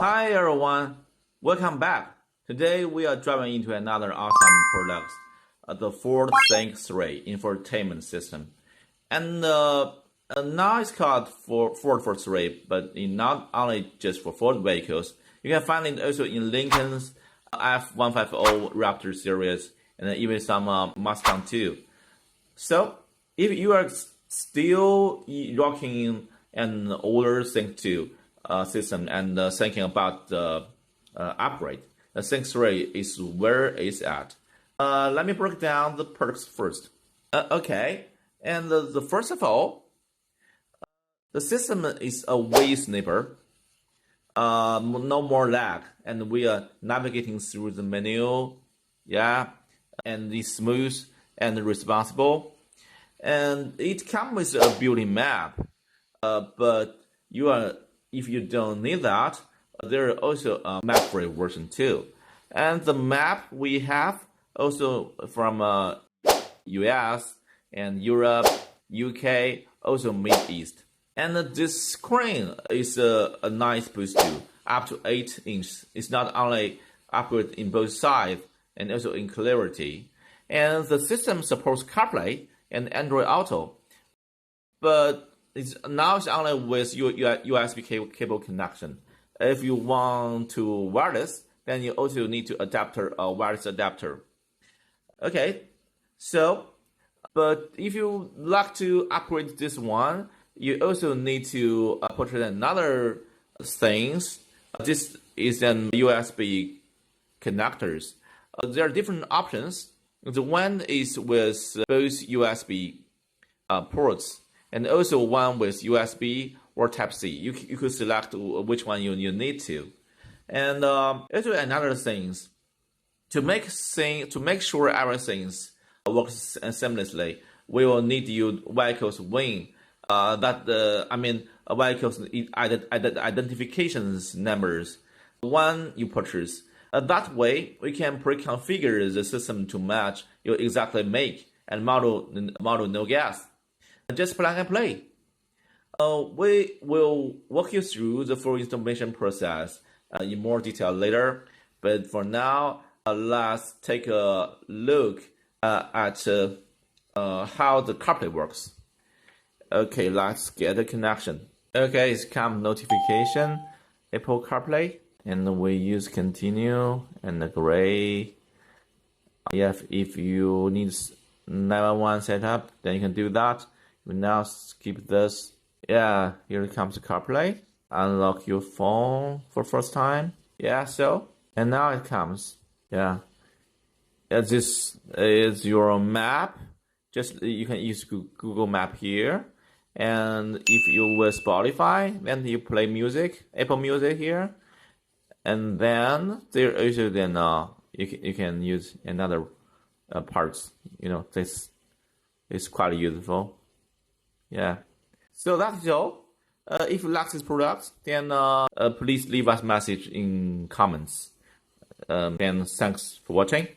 Hi everyone, welcome back. Today we are driving into another awesome product, the Ford Sync 3 infotainment system. And now it's called Ford 3, but not only just for Ford vehicles. You can find it also in Lincoln's F-150 Raptor series and even some Mustang too. So if you are still rocking an older Sync 2 system and thinking about the upgrade, the Sync 3 is where it's at. Let me break down the perks first. Okay, and the first of all, the system is a way snipper. No more lag, and we are navigating through the menu, and it's smooth and responsible. And it comes with a built-in map, but if you don't need that, there is also a map-free version too. And the map we have also from US and Europe, UK, also Middle East. And this screen is a nice boost too, up to 8 inches. It's not only upgrade in both sides and also in clarity. And the system supports CarPlay and Android Auto, but now it's only with USB cable connection. If you want to wireless, then you also need to a wireless adapter. Okay, so, but if you like to upgrade this one, you also need to purchase another things. This is an USB connectors. There are different options. The one is with both USB ports, and also one with USB or Type-C. You could select which one you need to. And also another things, to make sure everything works seamlessly, we will need you vehicles win vehicles identifications numbers when you purchase. That way, we can pre-configure the system to match your exact make and model no gas. Just plug and play. We will walk you through the full installation process in more detail later. But for now, let's take a look at how the CarPlay works. Okay, let's get a connection. Okay, it's come notification, Apple CarPlay, and we use continue and the gray. If you need 911 setup, then you can do that. We now skip this. Yeah, here comes CarPlay. Unlock your phone for first time. Yeah, so, and now it comes. Yeah, this is your map. Just you can use Google Map here. And if you will Spotify, then you play music, Apple Music here. And then there also you can use another parts. This is quite useful. Yeah. So that's all. If you like this product, then please leave us a message in comments. And thanks for watching.